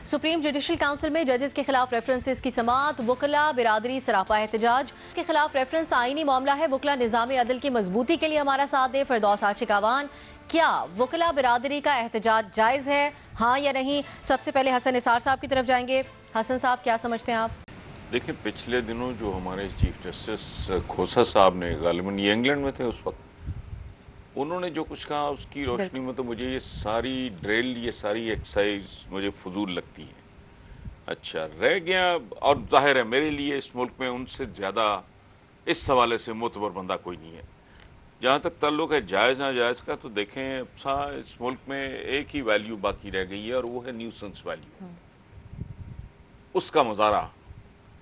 Supreme judicial council में जजेस के खिलाफ रेफरेंसेस की समाअत, वकला बिरादरी सरापा एहतजाज के खिलाफ रेफरेंस आईनी मामला है, वकला निज़ाम अदल की मजबूती के लिए हमारा साथ दे, फिरदौस आशिक आवान। क्या वकला बिरादरी का एहतजाज जायज़ है, हाँ या नहीं? सबसे पहले हसन निसार साहब की तरफ जाएंगे। हसन साहब, क्या समझते हैं आप? देखिए, पिछले दिनों जो हमारे चीफ जस्टिस खोसा साहब ने, गालिबन ये इंग्लैंड में थे उस वक्त, उन्होंने जो कुछ कहा उसकी रोशनी में तो मुझे ये सारी ड्रिल, ये सारी एक्सरसाइज मुझे फजूल लगती है। अच्छा रह गया, और जाहिर है मेरे लिए इस मुल्क में उनसे ज़्यादा इस हवाले से मोतबर बंदा कोई नहीं है। जहाँ तक ताल्लुक है जायज़ नाजायज़ का, तो देखें इस मुल्क में एक ही वैल्यू बाकी रह गई है और वो है न्यूसेंस वैल्यू। उसका मुजाहरा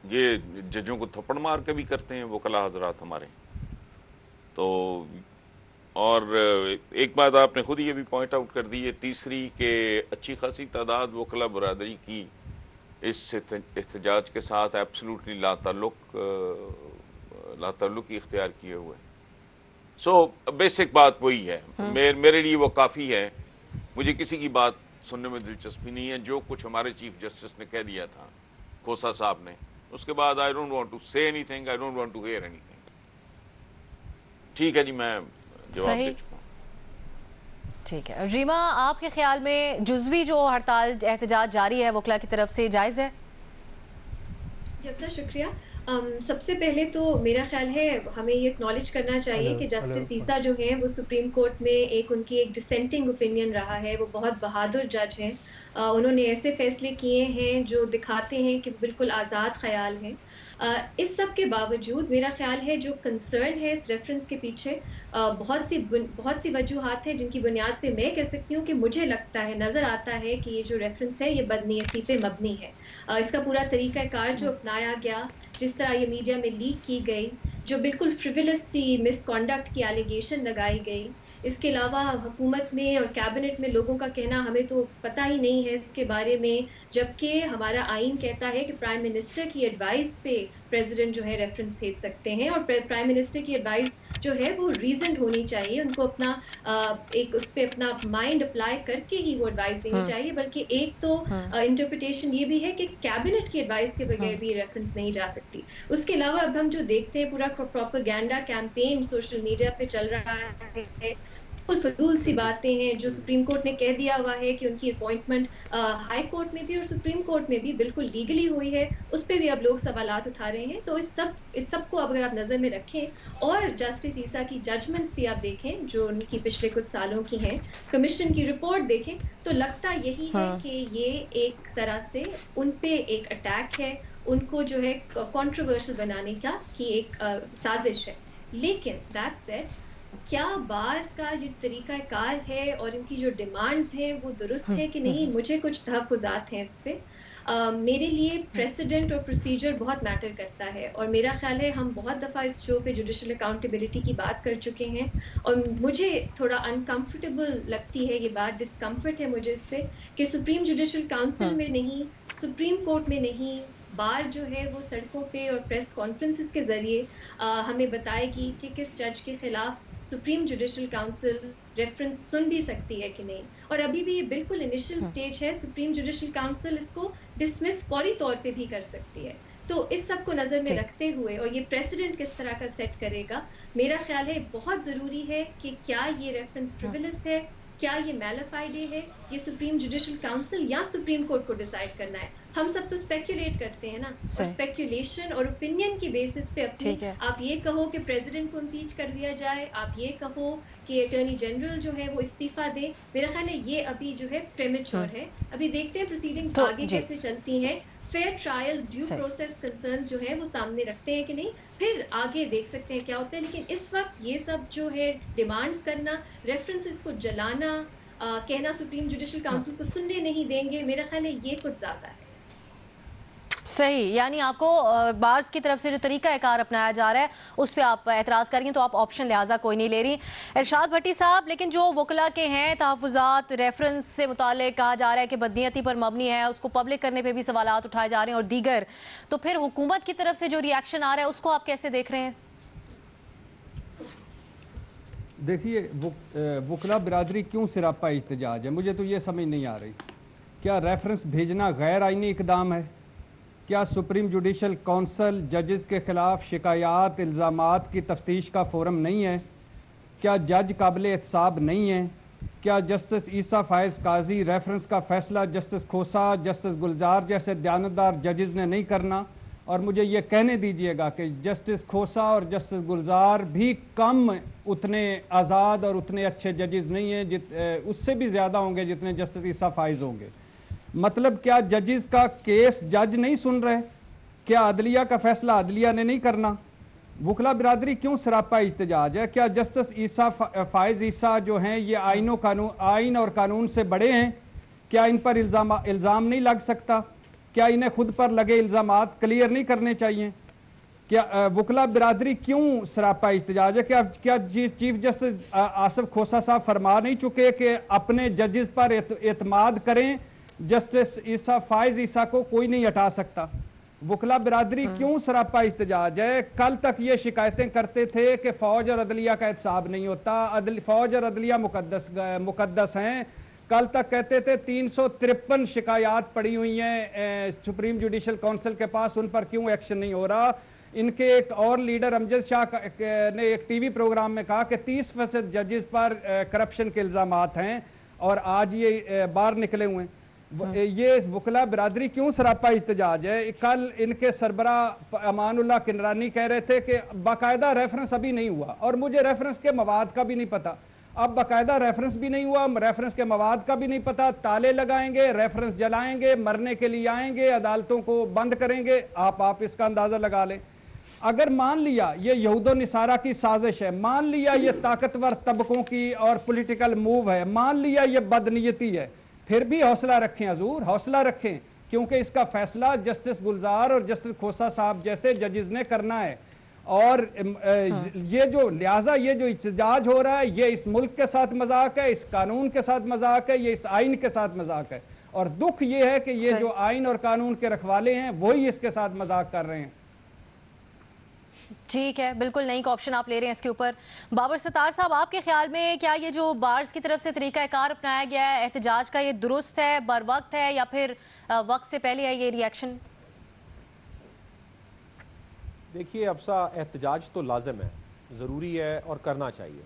ये जजों को थप्पड़ मार के भी करते हैं वकला हजरात हमारे। तो और एक बात आपने खुद ये भी पॉइंट आउट कर दी है, तीसरी के अच्छी खासी तादाद वकला बरादरी की इस एहतजाज के साथ एब्सोल्युटली लाताल्लुकी इख्तियार किए हुए। सो बेसिक बात वही है, मेरे लिए वो काफ़ी है। मुझे किसी की बात सुनने में दिलचस्पी नहीं है। जो कुछ हमारे चीफ जस्टिस ने कह दिया था खोसा साहब ने, उसके बाद I don't want to say anything, I don't want to hear anything. ठीक है जी, मैं जवाब दे चुका हूं। ठीक है रीमा, आपके ख्याल में जुज़वी जो हड़ताल एहतजाज जारी है वकला की तरफ से जायज़ है? जी शुक्रिया। सबसे पहले तो मेरा ख्याल है हमें ये एक्नॉलेज करना चाहिए कि जस्टिस ईसा जो हैं वो सुप्रीम कोर्ट में उनकी एक डिसेंटिंग ओपिनियन रहा है। वो बहुत बहादुर जज हैं। उन्होंने ऐसे फैसले किए हैं जो दिखाते हैं कि बिल्कुल आज़ाद ख्याल है। इस सब के बावजूद मेरा ख्याल है जो कंसर्न है इस रेफरेंस के पीछे बहुत सी वजूहात है, जिनकी बुनियाद पे मैं कह सकती हूँ कि मुझे लगता है, नज़र आता है कि ये जो रेफरेंस है ये बदनीयती पे मबनी है। इसका पूरा तरीक़ाकार जो अपनाया गया, जिस तरह ये मीडिया में लीक की गई, जो बिल्कुल फ्रिवलस सी मिसकॉन्डक्ट की एलिगेशन लगाई गई, इसके अलावा हुकूमत में और कैबिनेट में लोगों का कहना हमें तो पता ही नहीं है इसके बारे में, जबकि हमारा आइन कहता है कि प्राइम मिनिस्टर की एडवाइस पे प्रेसिडेंट जो है रेफरेंस भेज सकते हैं, और प्राइम मिनिस्टर की एडवाइस जो है वो रीजन होनी चाहिए। उनको अपना उस पर अपना माइंड अप्लाई करके ही वो एडवाइस देनी चाहिए। बल्कि एक तो इंटरप्रिटेशन ये भी है कि कैबिनेट की एडवाइस के बगैर भी रेफरेंस नहीं जा सकती। उसके अलावा अब हम जो देखते हैं पूरा प्रोपेगेंडा कैंपेन सोशल मीडिया पे चल रहा है, फजूल सी बातें हैं। जो सुप्रीम कोर्ट ने कह दिया हुआ है कि उनकी अपॉइंटमेंट हाई कोर्ट में भी और सुप्रीम कोर्ट में भी बिल्कुल लीगली हुई है, उस पर भी अब लोग सवालात उठा रहे हैं। तो इस सब को अगर आप नज़र में रखें और जस्टिस ईसा की जजमेंट्स भी आप देखें जो उनकी पिछले कुछ सालों की हैं, कमीशन की रिपोर्ट देखें, तो लगता यही है कि ये एक तरह से उन पे एक अटैक है, उनको जो है कंट्रोवर्शियल बनाने की एक साजिश है। लेकिन दैट सेड, क्या बार का जो तरीक़ाकार है और इनकी जो डिमांड्स हैं वो दुरुस्त है कि नहीं, मुझे कुछ तहफ़्फ़ुज़ात हैं इस पे। मेरे लिए प्रेसिडेंट और प्रोसीजर बहुत मैटर करता है, और मेरा ख्याल है हम बहुत दफ़ा इस शो पे जुडिशल अकाउंटेबिलिटी की बात कर चुके हैं, और मुझे थोड़ा अनकम्फर्टेबल लगती है ये बात, डिस्कम्फर्ट है मुझे इससे कि सुप्रीम जुडिशल काउंसिल में नहीं, सुप्रीम कोर्ट में नहीं, बार जो है वो सड़कों पे और प्रेस कॉन्फ्रेंसेस के ज़रिए हमें बताएगी कि किस जज के ख़िलाफ़ सुप्रीम जुडिशल काउंसिल रेफरेंस सुन भी सकती है कि नहीं। और अभी भी ये बिल्कुल इनिशियल स्टेज है, सुप्रीम जुडिशल काउंसिल इसको डिसमिस फौरी तौर पे भी कर सकती है। तो इस सब को नज़र में रखते हुए और ये प्रेसिडेंट किस तरह का सेट करेगा, मेरा ख्याल है बहुत ज़रूरी है कि क्या ये रेफरेंस फ्रिवलस है, क्या ये मैलिफाइड है, ये सुप्रीम जुडिशल काउंसिल या सुप्रीम कोर्ट को डिसाइड करना है। हम सब तो स्पेक्युलेट करते हैं ना, और स्पेक्युलेशन और ओपिनियन की बेसिस पे अपनी, आप ये कहो कि प्रेसिडेंट को इम्पीच कर दिया जाए, आप ये कहो कि अटॉर्नी जनरल जो है वो इस्तीफा दे, मेरा ख्याल है ये अभी जो है प्रेमेच्योर है। अभी देखते हैं प्रोसीडिंग्स आगे कैसे चलती हैं, fair trial due process concerns जो है वो सामने रखते हैं कि नहीं, फिर आगे देख सकते हैं क्या होता है। लेकिन इस वक्त ये सब जो है डिमांड्स करना, रेफरेंसेस को जलाना, कहना सुप्रीम जुडिशल काउंसिल को सुनने नहीं देंगे, मेरा ख्याल है ये कुछ ज़्यादा है। सही, यानी आपको बार्स की तरफ से जो तरीक़ाकार अपनाया जा रहा है उस पर आप एतराज़ करेंगे, तो आप ऑप्शन लिहाजा कोई नहीं ले रही। इरशाद भट्टी साहब, लेकिन जो वकला के हैं तहफ़्फ़ुज़ात रेफरेंस से मुताल्लिक़ कहा जा रहा है कि बदनीयती पर मबनी है, उसको पब्लिक करने पर भी सवालात उठाए जा रहे हैं और दीगर, तो फिर हुकूमत की तरफ से जो रिएक्शन आ रहा है उसको आप कैसे देख रहे हैं? देखिए, वकला बिरादरी क्यों सिरापा एहतजाज है, मुझे तो ये समझ नहीं आ रही। क्या रेफरेंस भेजना गैर आइनी इकदाम है? क्या सुप्रीम जुडिशल काउंसिल जजेस के ख़िलाफ़ शिकायत इल्ज़ामात की तफ्तीश का फोरम नहीं है? क्या जज काबिल एहतसाब नहीं है? क्या जस्टिस ईसा फायज़ काजी रेफरेंस का फ़ैसला जस्टिस खोसा, जस्टिस गुलजार जैसे दयानतदार जजेस ने नहीं करना? और मुझे ये कहने दीजिएगा कि जस्टिस खोसा और जस्टिस गुलजार भी कम उतने आज़ाद और उतने अच्छे जजेस नहीं हैं, उससे भी ज़्यादा होंगे जितने जस्टिस ईसा फायज़ होंगे। मतलब क्या जजेस का केस जज नहीं सुन रहे? क्या अदलिया का फैसला अदलिया ने नहीं करना? वकला बिरादरी क्यों सरापा इज्तिजाज है? क्या जस्टिस ईसा फायज़ ईसा जो हैं ये आइन और कानून से बड़े हैं? क्या इन पर इल्ज़ाम नहीं लग सकता? क्या इन्हें खुद पर लगे इल्ज़ामात क्लियर नहीं करने चाहिए? क्या वकला बिरादरी क्यों सरापा इज्तिजाज है? क्या चीफ जस्टिस आसिफ खोसा साहब फरमा नहीं चुके कि अपने जजेस पर एतमाद करें, जस्टिस ईसा फायज़ ईसा को कोई नहीं हटा सकता? वकला बिरादरी क्यों सरापा इज्तिजाज है? कल तक ये शिकायतें करते थे कि फौज और अदलिया का एहतसाब नहीं होता, फौज और अदलिया मुकद्दस हैं। कल तक कहते थे 353 शिकायत पड़ी हुई हैं सुप्रीम जुडिशल काउंसिल के पास, उन पर क्यों एक्शन नहीं हो रहा? इनके एक और लीडर अमजद शाह ने एक टीवी प्रोग्राम में कहा कि 30% जजेस पर करप्शन के इल्ज़ामात हैं और आज ये बाहर निकले हुए हैं। ये वकला बिरादरी क्यों सरापा इज्तिजाज है? कल इनके सरबरा अमानुल्लाह किनरानी कह रहे थे कि बाकायदा रेफरेंस अभी नहीं हुआ, और मुझे रेफरेंस के मवाद का भी नहीं पता। अब बाकायदा रेफरेंस भी नहीं हुआ, रेफरेंस के मवाद का भी नहीं पता, ताले लगाएंगे, रेफरेंस जलाएंगे, मरने के लिए आएंगे, अदालतों को बंद करेंगे। आप इसका अंदाजा लगा लें। अगर मान लिया ये यहूदो निसारा की साजिश है, मान लिया ये ताकतवर तबकों की और पॉलिटिकल मूव है, मान लिया ये बदनीयती है, फिर भी हौसला रखें हजूर, हौसला रखें, क्योंकि इसका फैसला जस्टिस गुलजार और जस्टिस खोसा साहब जैसे जजेस ने करना है। और ये जो लिहाजा ये जो इज्तिजाज हो रहा है, ये इस मुल्क के साथ मजाक है, इस कानून के साथ मजाक है, ये इस आइन के साथ मजाक है। और दुख ये है कि ये जो आइन और कानून के रखवाले हैं वही इसके साथ मजाक कर रहे हैं। ठीक है, बिल्कुल नई का ऑप्शन आप ले रहे हैं इसके ऊपर। बाबर सत्तार साहब, आपके ख्याल में क्या ये जो बार्स की तरफ से तरीक़ाकार अपनाया गया है एहतजाज का, ये दुरुस्त है, बर वक्त है, या फिर वक्त से पहले है ये रिएक्शन? देखिए अफसा, एहतजाज तो लाजिम है, ज़रूरी है और करना चाहिए।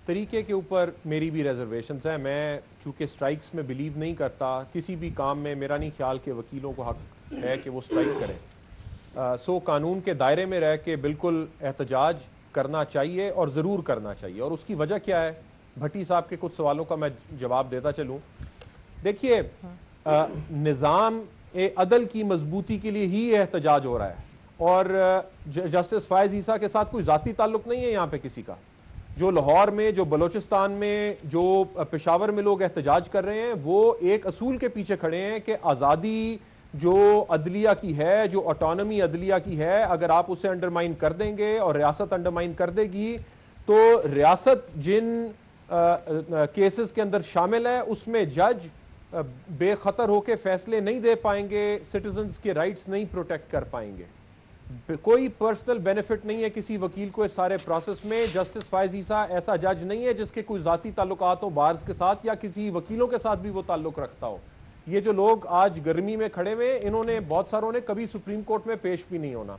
तरीके के ऊपर मेरी भी रिजर्वेशंस हैं। मैं चूँकि स्ट्राइक्स में बिलीव नहीं करता, किसी भी काम में मेरा नहीं ख्याल कि वकीलों को हक है कि वो स्ट्राइक करें। सो कानून के दायरे में रह के बिल्कुल एहतजाज करना चाहिए और ज़रूर करना चाहिए। और उसकी वजह क्या है? भट्टी साहब के कुछ सवालों का मैं जवाब देता चलूँ। देखिए, निज़ाम अदल की मजबूती के लिए ही एहतजाज हो रहा है, और जस्टिस फायज़ ईसा के साथ कोई ज़ाती ताल्लुक नहीं है यहाँ पे किसी का। जो लाहौर में, जो बलोचिस्तान में, जो पेशावर में लोग एहतजाज कर रहे हैं, वो एक असूल के पीछे खड़े हैं कि आज़ादी जो अदलिया की है, जो ऑटोनमी अदलिया की है, अगर आप उसे अंडरमाइन कर देंगे और रियासत अंडरमाइन कर देगी, तो रियासत जिन केसेस के अंदर शामिल है उसमें जज बेखतर होकर फैसले नहीं दे पाएंगे, सिटीजन्स के राइट्स नहीं प्रोटेक्ट कर पाएंगे। कोई पर्सनल बेनिफिट नहीं है किसी वकील को इस सारे प्रोसेस में। जस्टिस फायज़ ईसा ऐसा जज नहीं है जिसके कोई ज़ाती ताल्लुकात हो बार्स के साथ, या किसी वकीलों के साथ भी वो ताल्लुक रखता हो। ये जो लोग आज गर्मी में खड़े हुए, इन्होंने बहुत सारों ने कभी सुप्रीम कोर्ट में पेश भी नहीं होना।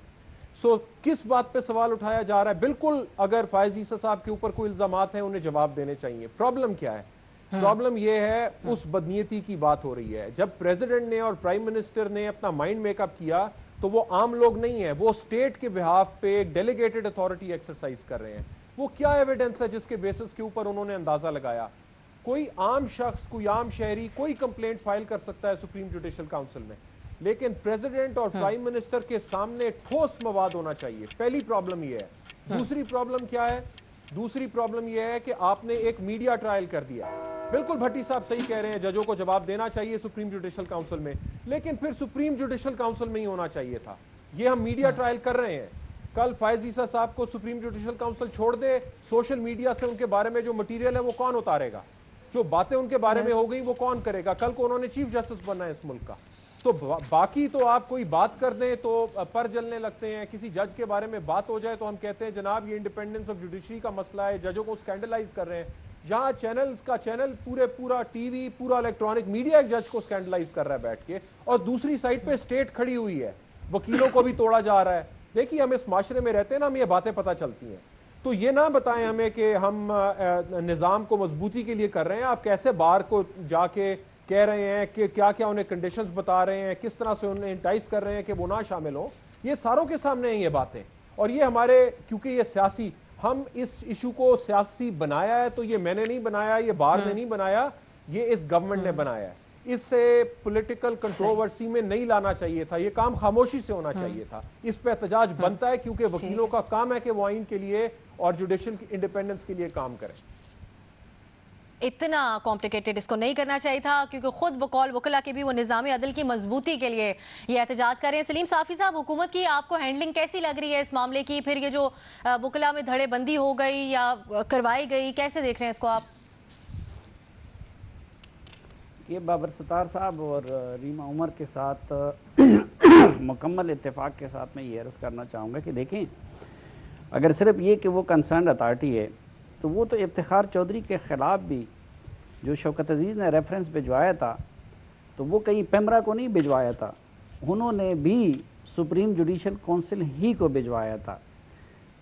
सो किस बात पे सवाल उठाया जा रहा है? बिल्कुल, अगर फायज़ ईसा साहब के ऊपर कोई इल्जामात हैं उन्हें जवाब देने चाहिए। प्रॉब्लम क्या है? प्रॉब्लम यह है उस बदनीयती की बात हो रही है। जब प्रेसिडेंट ने और प्राइम मिनिस्टर ने अपना माइंड मेकअप किया तो वो आम लोग नहीं है, वो स्टेट के बिहाफ पे एक डेलीगेटेड अथॉरिटी एक्सरसाइज कर रहे हैं। वो क्या एविडेंस है जिसके बेसिस के ऊपर उन्होंने अंदाजा लगाया? कोई आम शख्स, कोई आम शहरी कोई कंप्लेंट फाइल कर सकता है सुप्रीम जुडिशल काउंसिल में, लेकिन प्रेसिडेंट और प्राइम मिनिस्टर के सामने ठोस मवाद होना चाहिए। पहली प्रॉब्लम यह है। दूसरी प्रॉब्लम क्या है? दूसरी प्रॉब्लम यह है कि आपने एक मीडिया ट्रायल कर दिया। बिल्कुल भट्टी साहब सही कह रहे हैं, जजों को जवाब देना चाहिए सुप्रीम जुडिशल काउंसिल में, लेकिन फिर सुप्रीम जुडिशल काउंसिल में ही होना चाहिए था। ये हम मीडिया ट्रायल कर रहे हैं। कल फायज़ ईसा साहब को सुप्रीम जुडिशल काउंसिल छोड़ दे, सोशल मीडिया से उनके बारे में जो मटीरियल है वो कौन उतारेगा? जो बातें उनके बारे में हो गई वो कौन करेगा? कल को उन्होंने चीफ जस्टिस बनना है इस मुल्क का। तो बाकी तो आप कोई बात कर दें तो पर जलने लगते हैं। किसी जज के बारे में बात हो जाए तो हम कहते हैं जनाब ये इंडिपेंडेंस ऑफ जुडिशरी का मसला है, जजों को स्कैंडलाइज कर रहे हैं। जहां चैनल का चैनल पूरा टीवी पूरा इलेक्ट्रॉनिक मीडिया एक जज को स्कैंडलाइज कर रहा है बैठ के, और दूसरी साइड पे स्टेट खड़ी हुई है, वकीलों को भी तोड़ा जा रहा है। देखिए हम इस माशरे में रहते हैं ना, हमें ये बातें पता चलती हैं। तो ये ना बताएं हमें कि हम निज़ाम को मजबूती के लिए कर रहे हैं। आप कैसे बार को जाके कह रहे हैं कि क्या क्या उन्हें कंडीशंस बता रहे हैं, किस तरह से उन्हें इंटाइस कर रहे हैं कि वो ना शामिल हो, ये सारों के सामने हैं ये बातें। और ये हमारे, क्योंकि ये सियासी, हम इस इशू को सियासी बनाया है, तो ये मैंने नहीं बनाया, ये बार ने नहीं बनाया, ये इस गवर्नमेंट ने बनाया है। इससे पॉलिटिकल कंट्रोवर्सी में नहीं लाना चाहिए था, ये काम खामोशी से होना चाहिए था। इस पे एहतजाज बनता है क्योंकि वकीलों का काम है कि वो आइन के लिए और जुडिशल इंडिपेंडेंस के लिए काम करें। इतना कॉम्प्लिकेटेड इसको नहीं करना चाहिए था, क्योंकि खुद बकौल वकला के भी वो निज़ामी अदल की मजबूती के लिए ये एहतजाज कर रहे हैं। सलीम साफ़ी साहब, हुकूमत की आपको हैंडलिंग कैसी लग रही है इस मामले की? फिर ये जो वकला में धड़ेबंदी हो गई या करवाई गई, कैसे देख रहे हैं इसको आप? ये बाबर सत्तार साहब और रीमा उमर के साथ मुकम्मल इत्तेफाक के साथ मैं ये अर्ज़ करना चाहूँगा कि देखें, अगर सिर्फ ये कि वो कंसर्न अथॉरिटी है, तो वो तो इफ्तिखार चौधरी के ख़िलाफ़ भी जो शौकत अजीज़ ने रेफरेंस भिजवाया था, तो वो कहीं पेमरा को नहीं भिजवाया था, उन्होंने भी सुप्रीम जुडिशल काउंसिल ही को भिजवाया था।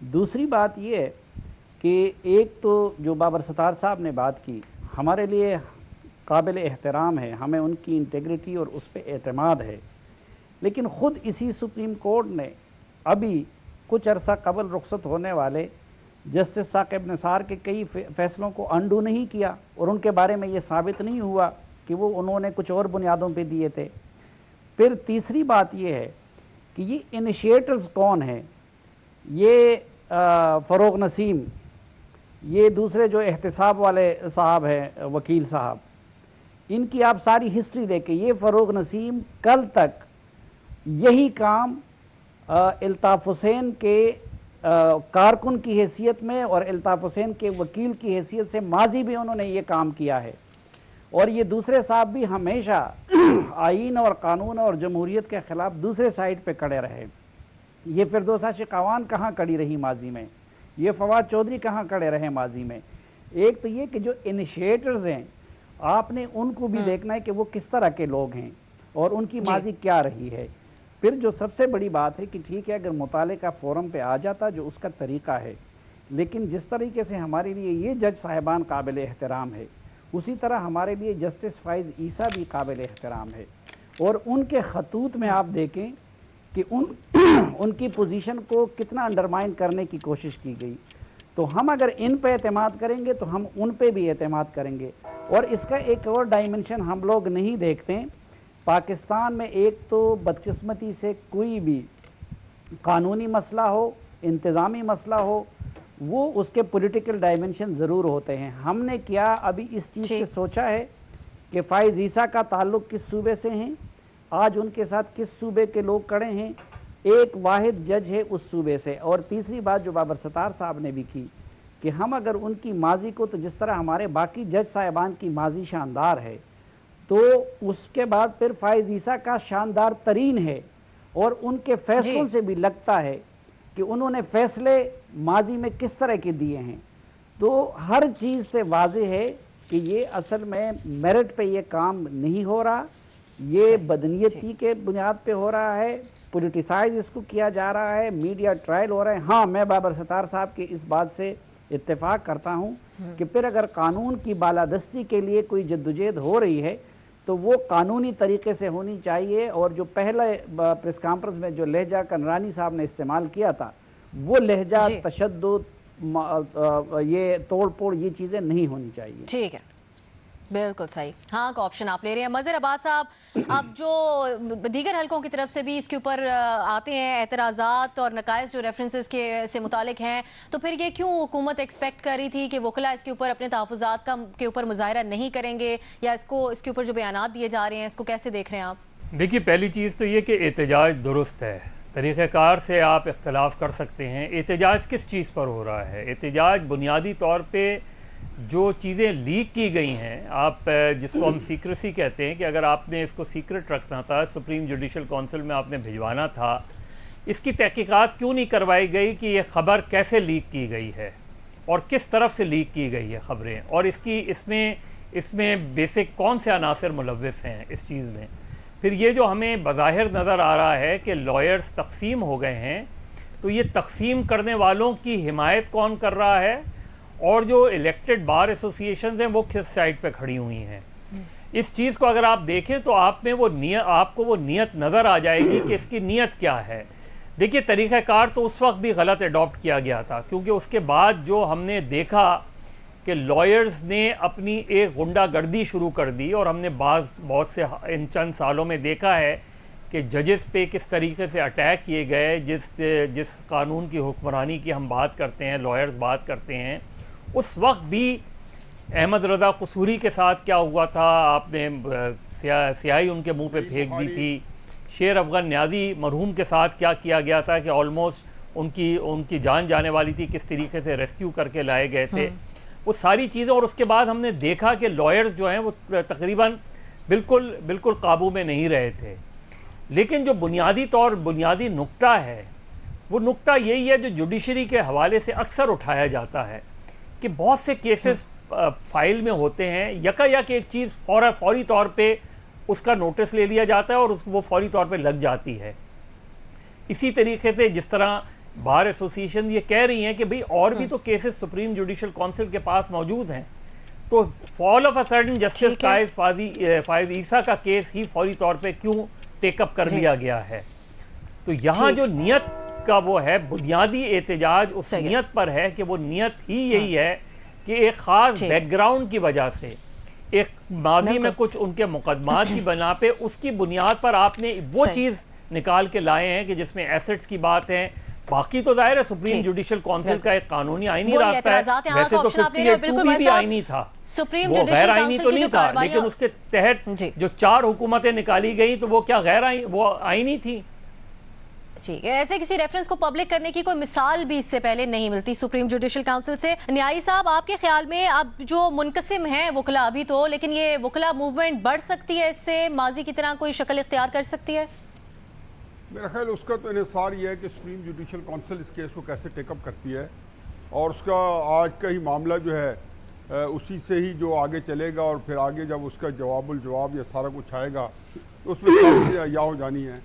दूसरी बात ये है कि एक तो जो बाबर सत्तार साहब ने बात की, हमारे लिए काबिल एहतराम है, हमें उनकी इंटेग्रिटी और उस पर एतमाद है, लेकिन ख़ुद इसी सुप्रीम कोर्ट ने अभी कुछ अरसा कबल रुखसत होने वाले जस्टिस साकिब निसार के कई फैसलों को अंडू नहीं किया, और उनके बारे में ये साबित नहीं हुआ कि वो उन्होंने कुछ और बुनियादों पे दिए थे। फिर तीसरी बात ये है कि ये इनिशिएटर्स कौन हैं, ये फ़रोग नसीम, ये दूसरे जो एहतिसाब वाले साहब हैं वकील साहब, इनकी आप सारी हिस्ट्री देखें। ये फ़रोग नसीम कल तक यही काम इल्ताफ़ हुसैन के कारकुन की हैसियत में और इल्ताफ़ हुसैन के वकील की हैसियत से माजी भी उन्होंने ये काम किया है, और ये दूसरे साहब भी हमेशा आइन और कानून और जमहूरियत के ख़िलाफ़ दूसरे साइड पे खड़े रहे। ये फिरदौसा शिकावान कहाँ खड़ी रही माजी में, ये फवाद चौधरी कहाँ खड़े रहे माजी में। एक तो ये कि जो इनिशिएटर्स हैं, आपने उनको भी देखना है कि वो किस तरह के लोग हैं और उनकी माजी क्या रही है। फिर जो सबसे बड़ी बात है कि ठीक है, अगर मुताले का फोरम पे आ जाता जो उसका तरीक़ा है, लेकिन जिस तरीके से हमारे लिए ये जज साहिबान काबिल एहतराम है, उसी तरह हमारे लिए जस्टिस फ़ाइज़ ईसा भी काबिल एहतराम है। और उनके खतूत में आप देखें कि उनकी पोजीशन को कितना अंडरमाइन करने की कोशिश की गई। तो हम अगर इन पे एतमाद करेंगे तो हम उन पे भी एतमाद करेंगे। और इसका एक और डायमेंशन हम लोग नहीं देखते। पाकिस्तान में एक तो बदकिस्मती से कोई भी कानूनी मसला हो, इंतज़ामी मसला हो, वो उसके पॉलिटिकल डायमेंशन ज़रूर होते हैं। हमने क्या अभी इस चीज़ से सोचा है कि फ़ाइज़ ईसा का ताल्लुक़ किस सूबे से हैं, आज उनके साथ किस सूबे के लोग खड़े हैं, एक वाहिद जज है उस सूबे से। और तीसरी बात जो बाबर सत्तार साहब ने भी की कि हम अगर उनकी माजी को, तो जिस तरह हमारे बाकी जज साहिबान की माजी शानदार है, तो उसके बाद फिर फ़ाइज़ ईसा का शानदार तरीन है। और उनके फैसलों से भी लगता है कि उन्होंने फैसले माजी में किस तरह के दिए हैं। तो हर चीज़ से वाज़ेह है कि ये असल में मेरिट पे ये काम नहीं हो रहा, ये बदनीयती के बुनियाद पे हो रहा है, पॉलिटिसाइज इसको किया जा रहा है, मीडिया ट्रायल हो रहा है। हाँ, मैं बाबर सत्तार साहब की इस बात से इत्तेफाक करता हूँ कि फिर अगर कानून की बालादस्ती के लिए कोई जद्दोजहद हो रही है तो वो कानूनी तरीके से होनी चाहिए। और जो पहले प्रेस कॉन्फ्रेंस में जो लहजा कनरानी साहब ने इस्तेमाल किया था, वो लहजा तशद्दुद, ये तोड़ फोड़, ये चीज़ें नहीं होनी चाहिए। ठीक है, बिल्कुल सही। हाँ का ऑप्शन आप ले रहे हैं। मज़हर अब्बास साहब, अब जो दीगर हलकों की तरफ से भी इसके ऊपर आते हैं एतराज़ात और नकाइस जो रेफरेंसेस के से मुतालिक हैं, तो फिर ये क्यों हुकूमत एक्सपेक्ट कर रही थी कि वकला इसके ऊपर अपने तहफ़्फ़ुज़ात के ऊपर मुज़ाहिरा नहीं करेंगे, या इसके ऊपर जो बयानात दिए जा रहे हैं इसको कैसे देख रहे हैं आप? देखिए, पहली चीज़ तो ये कि एहतजाज दुरुस्त है, तरीक़ेकार से आप इख्तलाफ कर सकते हैं। एहतजाज किस चीज़ पर हो रहा है? एहतजाज बुनियादी तौर पर जो चीज़ें लीक की गई हैं, आप जिसको हम सीक्रेसी कहते हैं, कि अगर आपने इसको सीक्रेट रखना था, सुप्रीम जुडिशल काउंसिल में आपने भिजवाना था, इसकी तहकीकात क्यों नहीं करवाई गई कि ये ख़बर कैसे लीक की गई है? اور کس طرف سے لیک کی گئی ہے خبریں, اور اس میں بیسک کون سے عناصر ملوث ہیں اس چیز میں. پھر یہ جو ہمیں بظاہر نظر آ رہا ہے کہ لائرز تقسیم ہو گئے ہیں, تو یہ تقسیم کرنے والوں کی حمایت کون کر رہا ہے, اور جو الیکٹڈ بار ایسوسیشنز ہیں وہ کس سائڈ پہ کھڑی ہوئی ہیں. اس چیز کو اگر آپ دیکھیں تو آپ کو وہ نیت نظر آ جائے گی کہ اس کی نیت کیا ہے. دیکھیے طریقہ کار تو اس وقت بھی غلط اڈاپٹ کیا گیا تھا, کیونکہ اس کے بعد جو ہم نے دیکھا کہ لائرز نے اپنی ایک غنڈہ گردی شروع کر دی, اور ہم نے بہت سے ان چند سالوں میں دیکھا ہے کہ ججز پہ کس طریقے سے اٹیک کیے گئے. جس قانون کی حکمرانی کی ہم بات کرتے ہیں, لائرز بات کرتے ہیں, اس وقت بھی احمد رضا قصوری کے ساتھ کیا ہوا تھا, آپ نے سیاہی ان کے منہ پہ پھینک دی تھی. شیر افغان نیازی مرحوم کے ساتھ کیا کیا گیا تھا کہ آلموسٹ ان کی جان جانے والی تھی, کس طریقے سے ریسکیو کر کے لائے گئے تھے, وہ ساری چیزیں. اور اس کے بعد ہم نے دیکھا کہ لائرز جو ہیں وہ تقریباً بالکل قابو میں نہیں رہے تھے. لیکن جو بنیادی نقطہ ہے, وہ نقطہ یہی ہے جو جوڈیشری کے حوالے سے اکثر اٹھایا جاتا ہے کہ بہت سے کیسز فائل میں ہوتے ہیں, یک ایک چیز فوری طور پہ اس کا نوٹس لے لیا جاتا ہے اور وہ فوری طور پہ لگ جاتی ہے. اسی طریقے سے جس طرح بار ایسوسیشن یہ کہہ رہی ہیں کہ بھئی اور بھی تو کیسز سپریم جوڈیشل کونسل کے پاس موجود ہیں, تو فال آف اے سڈن جسٹس فائز عیسیٰ کا کیس ہی فوری طور پہ کیوں ٹیک اپ کر لیا گیا ہے. تو یہاں جو نیت کا وہ ہے, بنیادی احتجاج اس نیت پر ہے کہ وہ نیت ہی یہی ہے کہ ایک خاص بیک گراؤنڈ کی وجہ سے, ایک ماضی میں کچھ ان کے مقدمات کی بنا پہ, اس کی بنیاد پر آپ نے وہ چیز نکال کے لائے ہیں کہ جس میں ایسٹس کی بات ہے. باقی تو ظاہر ہے سپریم جوڈیشل کونسل کا ایک قانونی آئینی راستہ ہے, ویسے تو 58 بھی آئینی تھا, وہ غیر آئینی تو نہیں تھا, لیکن اس کے تحت جو 4 حکومتیں نکالی گئی تو وہ کیا وہ آئینی تھی. ٹھیک ہے, ایسے کسی ریفرنس کو پبلک کرنے کی کوئی مثال بھی اس سے پہلے نہیں ملتی سپریم جوڈیشل کاؤنسل سے. نیائی صاحب, آپ کے خیال میں اب جو منقسم ہیں وکلا ابھی تو, لیکن یہ وکلا موومنٹ بڑھ سکتی ہے, اس سے ماضی کی طرح کوئی شکل اختیار کر سکتی ہے؟ میرا خیال اس کا تو انحصار یہ ہے کہ سپریم جوڈیشل کونسل اس کیس کو کیسے ٹیک اپ کرتی ہے, اور اس کا آج کا ہی معاملہ جو ہے اسی سے ہی جو آگے چلے گا, اور پھر آگے جب اس کا جواب الجواب یا سارا کچھ آئے گا تو اس میں ساری چیزیں یا ہو جانی ہے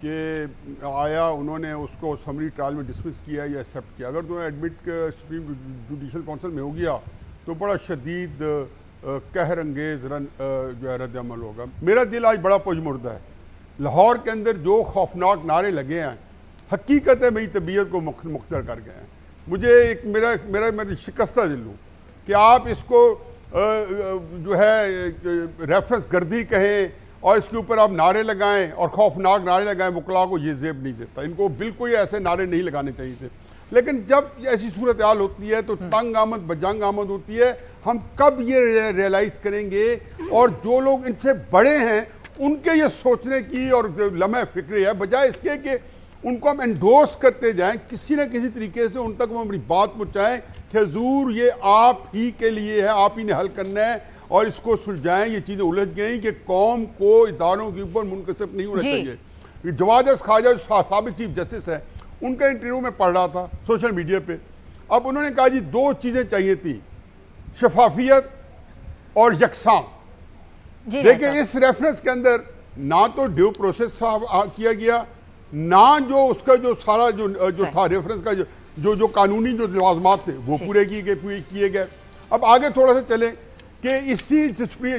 کہ آیا انہوں نے اس کو سمری ٹرائل میں ڈسمس کیا یا ایکسیپٹ کیا. اگر انہوں نے ایڈمٹ سپریم جوڈیشل کونسل میں ہو گیا تو بڑا شدید قہر انگیز جو ہے رد عمل ہوگا. میرا دل آج بڑا پجمردہ ہے. لاہور کے اندر جو خوفناک نعرے لگے ہیں حقیقت ہے میری طبیعت کو مختر کر گئے ہیں. مجھے ایک میرا شکستہ دل ہوں کہ آپ اس کو جو ہے ریفرنس گردی کہیں اور اس کے اوپر آپ نعرے لگائیں اور خوفناک نعرے لگائیں. وکلا کو یہ زیب نہیں دیتا, ان کو بالکل ایسے نعرے نہیں لگانے چاہیے تھے. لیکن جب ایسی صورتحال ہوتی ہے تو تنگ آمد بجنگ آمد ہوتی ہے. ہم کب یہ ریئلائز کریں گے, اور جو لوگ ان سے بڑے ہیں ان کے یہ سوچنے کی اور لمحہ فکری ہے, بجائے اس کے کہ ان کو ہم انڈورس کرتے جائیں, کسی نہ کسی طریقے سے ان تک ہم اپنی بات پہنچائیں کہ حضور یہ آپ ہی کے لیے ہے, آپ ہی نے حل کرنا ہے, اور اس کو سلجھائیں. یہ چیزیں الجھ گئیں کہ قوم کو اداروں کے اوپر منقسم نہیں ہونا چاہیے. جواد خواجہ جو سابق چیف جسٹس ہے, ان کا انٹرویو میں پڑھ رہا تھا سوشل میڈیا پہ. اب انہوں نے کہا جی 2 چیزیں چاہیے تھیں, شفافیت اور یکساں. دیکھیں اس ریفرنس کے اندر نہ تو ڈیو پروسیس کیا گیا, نہ جو اس کا جو سارا جو تھا ریفرنس کا جو قانونی جو لوازمات تھے وہ پورے کیے گئے. اب آگے تھوڑا سا چلیں کہ اسی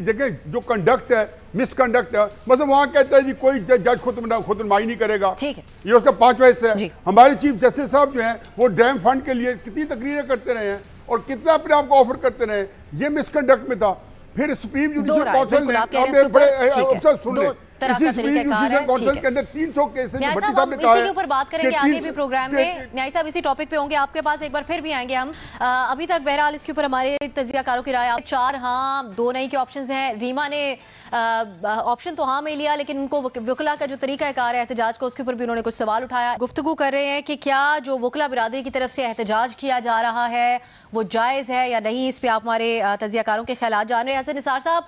دیکھیں جو کنڈکٹ ہے مس کنڈکٹ ہے, مطلب وہاں کہتا ہے جی کوئی جج خود نمائی نہیں کرے گا, یہ اس کا 5واں حصہ ہے. ہمارے چیف جسٹس صاحب جو ہیں وہ ڈیم فنڈ کے لیے کتنی تقریریں کرتے رہے ہیں اور کتنا اپنے آپ کو آفر کرتے رہے ہیں, یہ مس کنڈکٹ میں تھا. پھر سپریم جوڈیشل کونسل نے بڑے افسر سن لیں, اسی سپریم جوڈیشل کونسل کے اندر 300 کیسز نیائی صاحب ہم اسی کے اوپر بات کریں گے آگے بھی پروگرام میں. نیائی صاحب اسی ٹاپک پہ ہوں گے, آپ کے پاس ایک بار پھر بھی آئیں گے ہم. ابھی تک بہرحال اس کے اوپر ہمارے تجزیہ کاروں کی رائے 4 ہاں 2 نہیں کے آپشنز ہیں. ریما نے آپشن تو ہاں میں لیا, لیکن ان کو وکلا کا جو طریقہ کار ہے احتجاج کو, اس کے اوپر بھی انہوں نے کچھ سوال اٹھایا. گفتگو کر رہے ہیں کہ کیا جو وکلا برادری کی طرف سے احتجاج کیا جا رہا ہے وہ جائز ہے یا نہیں. اس پہ آپ ہمارے تجزیہ کاروں کے خیالات جان رہے ہیں. حسن نثار صاحب,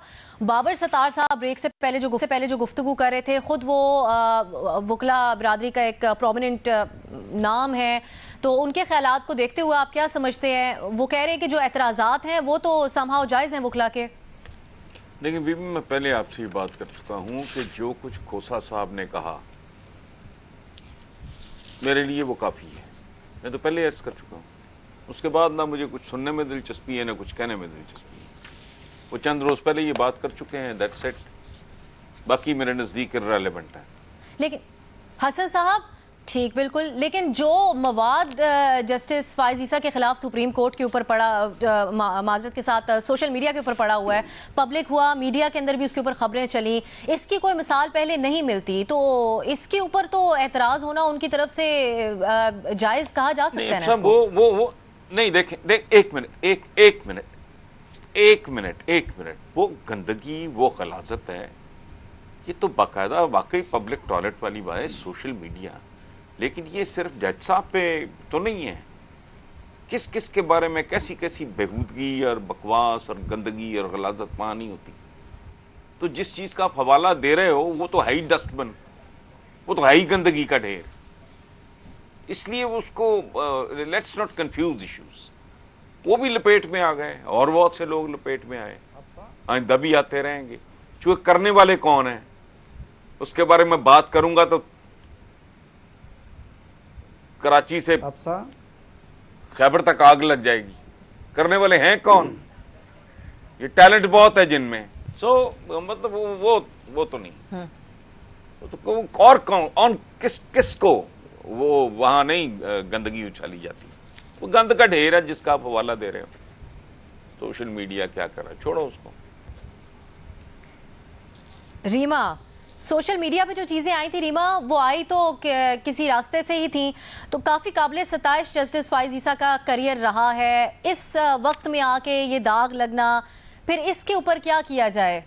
بابر ستار صاحب بریک سے پہلے جو گفتگو کر رہے تھے, خود وہ وکلا برادری کا ایک پرومیننٹ نام ہے, تو ان کے خیالات کو دیکھتے ہوئے آپ کیا سمجھتے ہیں؟ وہ کہہ رہے ہیں کہ جو اعتراضات ہیں وہ تو سمہاؤ جائز ہیں وکلا کے. لیکن بی بی میں پہلے آپ سے یہ بات کر چکا ہوں کہ جو کچھ کھوسا صاحب نے کہا میرے لیے وہ کافی ہے. میں تو پہلے عرض کر چکا ہوں. اس کے بعد نہ مجھے کچھ سننے میں دلچسپی ہے نہ کچھ کہنے میں دلچسپی ہے. وہ چند روز پہلے یہ بات کر چکے ہیں, دیٹس اٹ. باقی میرے نزدیک ریلیونٹ ہے. لیکن حسن صاحب ٹھیک بالکل, لیکن جو مواد جسٹس فائز عیسیٰ کے خلاف سپریم کورٹ کے اوپر پڑا, معذرت کے ساتھ سوشل میڈیا کے اوپر پڑا ہوا ہے, پبلک ہوا, میڈیا کے اندر بھی اس کے اوپر خبریں چلیں, اس کی کوئی مثال پہلے نہیں ملتی, تو اس کے اوپر تو اعتراض ہونا ان کی طرف سے جائز کہا جا سکتا ہے نا. وہ نہیں, دیکھیں ایک منٹ, وہ گندگی, وہ غلاظت ہے, یہ تو باقاعدہ واقعی پبلک ٹوائلٹ والی بات ہے, سوشل میڈیا. لیکن یہ صرف جج صاحب پہ تو نہیں ہے. کس کس کے بارے میں کیسی کیسی بےہودگی اور بکواس اور گندگی اور غلاظت وہاں نہیں ہوتی. تو جس چیز کا آپ حوالہ دے رہے ہو وہ تو ہے ہی ڈسٹ بن, وہ تو ہے ہی گندگی کا ڈھیر. اس لیے اس کو لیٹس ناٹ کنفیوز ایشوز. وہ بھی لپیٹ میں آ گئے اور بہت سے لوگ لپیٹ میں آئے, آئندہ بھی آتے رہیں گے. چونکہ کرنے والے کون ہیں اس کے بارے میں بات کروں گا تو کراچی سے خیبر تک آگ لگ جائے گی. کرنے والے ہیں کون؟ یہ ٹیلنٹ بہت ہے جن میں. سو مطلب وہ تو نہیں, اور کون کس کو وہ وہاں نہیں گندگی اچھالی جاتی. وہ گند کا ڈھیر ہے جس کا آپ حوالہ دے رہے ہو. سوشل میڈیا کیا کر رہا ہے, چھوڑو اس کو. ریما, سوشل میڈیا پہ جو چیزیں آئی تھی ریما, وہ آئی تو کسی راستے سے ہی تھیں, تو کافی قابل ستائش جسٹس فائز عیسیٰ کا کریئر رہا ہے. اس وقت میں آ کے یہ داغ لگنا, پھر اس کے اوپر کیا کیا جائے؟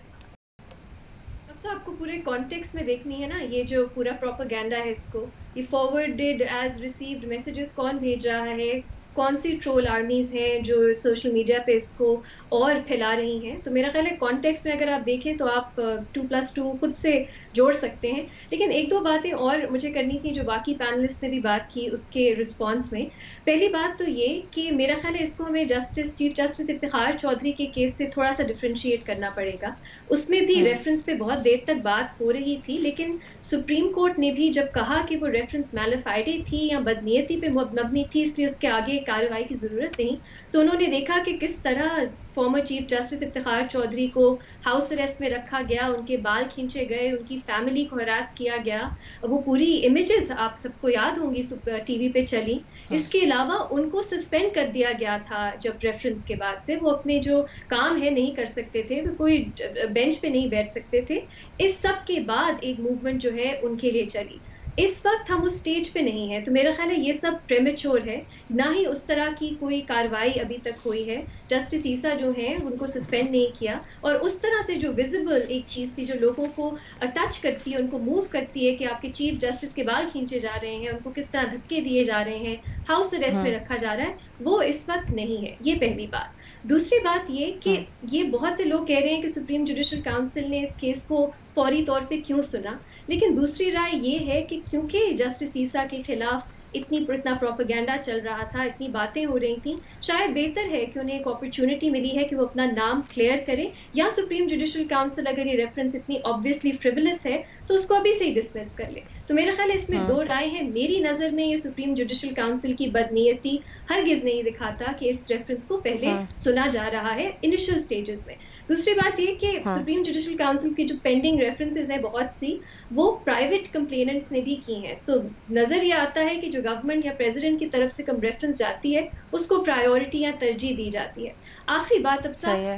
اب آپ کو پورے کانٹیکس میں دیکھنی ہے نا, یہ جو پورا پروپیگنڈا ہے اس کو, یہ فارورڈڈ ایز ریسیوڈ میسیجز کون بھیج رہا ہے, کون سی ٹرول آرمیز ہیں جو سوشل میڈیا پہ اس کو اور پھیلا رہی ہیں. تو میرا خیال ہے کانٹیکس میں اگر آپ دیکھیں تو آپ 2+2 خود سے جوڑ سکتے ہیں. لیکن ایک دو باتیں اور مجھے کرنی تھی جو باقی پینلسٹ نے بھی بات کی اس کے رسپانس میں. پہلی بات تو یہ کہ میرا خیال ہے اس کو ہمیں چیف جسٹس افتخار چودھری کے کیس سے تھوڑا سا ڈفرینشیٹ کرنا پڑے گا. اس میں بھی ریفرنس پہ بہت دیر تک بات ہو رہی تھی, لیکن سپریم کورٹ نے بھی جب کہا کہ وہ ریفرنس میلیفائڈی تھی یا بدنیتی پہ مبنی تھی, اس لیے اس کے آگے کارروائی کی ضرورت نہیں, تو انہوں نے دیکھا کہ کس طرح former chief justice Iftikhar Chaudhry کو ہاؤس اریسٹ میں رکھا گیا, ان کے بال کھینچے گئے, ان کی فیملی کو ہراس کیا گیا. وہ پوری امیجز آپ سب کو یاد ہوں گی ٹی وی پہ چلی. اس کے علاوہ ان کو سسپینڈ کر دیا گیا تھا جب ریفرنس کے بعد سے, وہ اپنے جو کام ہے نہیں کر سکتے تھے, وہ کوئی بینچ پہ نہیں بیٹھ سکتے تھے. اس سب کے بعد ایک موومنٹ جو ہے ان کے لیے چلی. اس وقت ہم اس سٹیج پہ نہیں ہیں, تو میرا خیال ہے یہ سب پریمیچور ہے, نہ ہی اس طرح کی کوئی کارروائی ابھی تک ہوئی ہے. جسٹس عیسیٰ جو ہیں ان کو سسپینڈ نہیں کیا, اور اس طرح سے جو ویزیبل ایک چیز تھی جو لوگوں کو ٹچ کرتی ہے, ان کو موو کرتی ہے کہ آپ کے چیف جسٹس کے بال کھینچے جا رہے ہیں, ان کو کس طرح دھکے دیے جا رہے ہیں, ہاؤس اریسٹ میں رکھا جا رہا ہے, وہ اس وقت نہیں ہے. یہ پہلی بات. دوسری بات یہ کہ یہ بہت سے لوگ کہہ رہے ہیں کہ سپریم جوڈیشل کاؤنسل نے اس کیس کو فوری طور پہ کیوں سنا, لیکن دوسری رائے یہ ہے کہ کیونکہ جسٹس عیسیٰ کے خلاف اتنا پروپیگنڈا چل رہا تھا, اتنی باتیں ہو رہی تھیں, شاید بہتر ہے کہ انہیں ایک اپرچونٹی ملی ہے کہ وہ اپنا نام کلیئر کرے, یا سپریم جوڈیشل کاؤنسل اگر یہ ریفرنس اتنی آبویسلی فریولس ہے تو اس کو ابھی سے ہی ڈسمس کر لے. تو میرا خیال ہے اس میں دو رائے ہیں. میری نظر میں یہ سپریم جوڈیشل کاؤنسل کی بدنیتی ہرگز نہیں دکھاتا کہ اس ریفرنس کو پہلے سنا جا رہا ہے انیشل سٹیجز میں. دوسری بات یہ کہ سپریم جوڈیشل کاؤنسل کی جو پینڈنگ ریفرنسز ہیں بہت سی, وہ پرائیویٹ کمپلیننٹس نے بھی کی ہیں, تو نظر یہ آتا ہے کہ جو گورنمنٹ یا پریزیڈنٹ کی طرف سے کم ریفرنس جاتی ہے اس کو پرائیورٹی یا ترجیح دی جاتی ہے. آخری بات, اب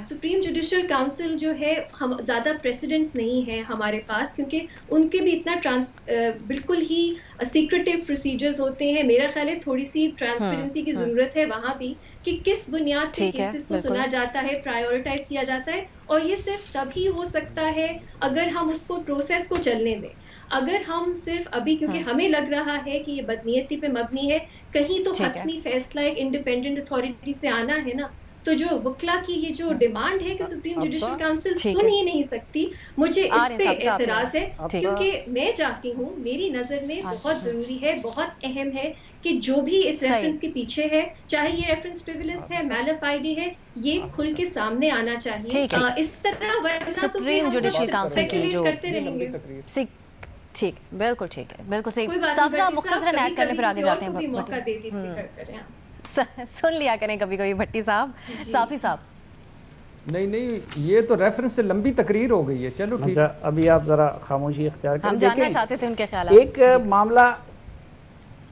سپریم جوڈیشل کاؤنسل جو ہے زیادہ پریسیڈنٹس نہیں ہیں ہمارے پاس, کیونکہ ان کے بھی اتنا بالکل ہی سیکریٹیو پروسیجرز ہوتے ہیں. میرا خیال ہے تھوڑی سی ٹرانسپیرنسی کی ضرورت ہے وہاں بھی, کہ کس بنیاد پہ کیسز کو سنا جاتا ہے, پرائیورٹائز کیا جاتا ہے, اور یہ صرف تبھی ہو سکتا ہے اگر ہم اس کو پروسیس کو چلنے دیں. اگر ہم صرف ابھی, کیونکہ ہمیں لگ رہا ہے کہ یہ بدنیتی پہ مبنی ہے, کہیں تو حتمی فیصلہ ایک انڈیپینڈنٹ اتھارٹی سے آنا ہے نا, तो जो वकला की ये जो डिमांड है कि सुप्रीम जुडिशल काउंसिल सुन ही नहीं सकती, मुझे इस पे एतराज है, क्योंकि मैं चाहती हूँ, मेरी नज़र में बहुत ज़रूरी है, बहुत अहम है कि जो भी इस रेफरेंस के पीछे है, चाहे ये रेफरेंस प्रिविलेज है, मैलफ आईडी है, ये खुल के सामने आना चाहिए। इस तरह वरना सुप्रीम जुडिशल काउंसिल की जो करते रहेंगे। ठीक, बिल्कुल ठीक है, बिल्कुल सही। साहब साहब मुख्तसरन ऐड करने पर आगे जाते हैं। मौका दे दीजिए, सुन लिया करें कभी कभी भट्टी साहब। साफी साहब नहीं, ये तो रेफरेंस से लंबी तकरीर हो गई है। चलो ठीक है, अभी आप जरा खामोशी इख्तियार करें। हम जानना चाहते थे उनके ख्याल। एक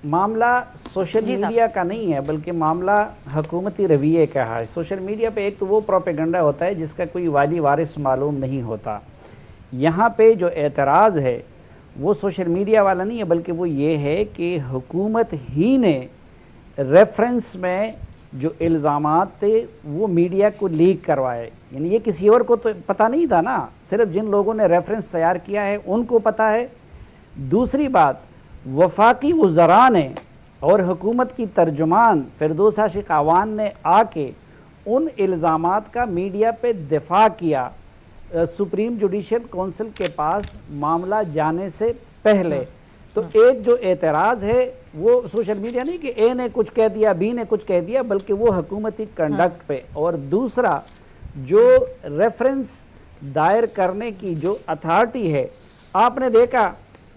मामला सोशल मीडिया का नहीं है, बल्कि मामला हुकूमती रवैये का है। सोशल मीडिया पे एक तो वो प्रोपेगेंडा होता है जिसका कोई वाली वारिस मालूम नहीं होता। यहाँ पे जो एतराज़ है वो सोशल मीडिया वाला नहीं है, बल्कि वो ये है कि हुकूमत ही ने रेफरेंस में जो इल्ज़ामात थे वो मीडिया को लीक करवाए। यानी ये किसी और को तो पता नहीं था ना, सिर्फ जिन लोगों ने रेफरेंस तैयार किया है उनको पता है। दूसरी बात, वफाकी वज़रा ने और हुकूमत की तर्जुमान फिरदौस आशिक आवान ने आके उन इल्ज़ामात का मीडिया पे दिफा किया सुप्रीम जुडिशल काउंसिल के पास मामला जाने से पहले। तो एक जो एतराज़ है वो सोशल मीडिया नहीं कि ए ने कुछ कह दिया, बी ने कुछ कह दिया, बल्कि वो हुकूमती कंडक्ट पे। और दूसरा, जो रेफरेंस दायर करने की जो अथॉरिटी है, आपने देखा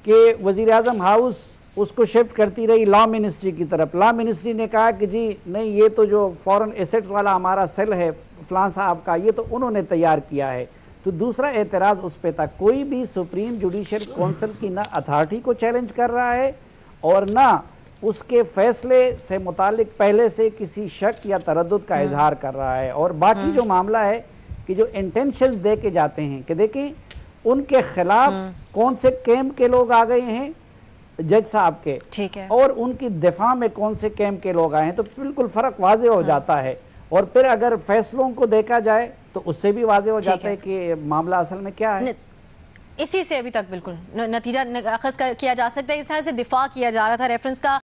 कि वज़ीर आज़म हाउस उसको शिफ्ट करती रही लॉ मिनिस्ट्री की तरफ। लॉ मिनिस्ट्री ने कहा कि जी नहीं, ये तो जो फॉरेन एसेट्स वाला हमारा सेल है फलां साहब का, ये तो उन्होंने तैयार किया है। तो दूसरा एतराज़ उस पे था। कोई भी सुप्रीम जुडिशल काउंसिल की ना अथॉरिटी को चैलेंज कर रहा है और ना उसके फैसले से मुतालिक पहले से किसी शक या तरद्दुद का इजहार कर रहा है। और बाकी जो मामला है कि जो इंटेंशंस दे के जाते हैं कि देखिए उनके खिलाफ कौन से कैंप के लोग आ गए हैं जज साहब के, ठीक है, और उनकी दिफा में कौन से कैंप के लोग आए हैं, तो बिल्कुल फर्क वाजे हो जाता है। और फिर अगर फैसलों को देखा जाए तो उससे भी वाजे हो जाता है कि मामला असल में क्या है। इसी से अभी तक बिल्कुल नतीजा अखज़ किया जा सकता है। इस तरह से दिफा किया जा रहा था रेफरेंस का।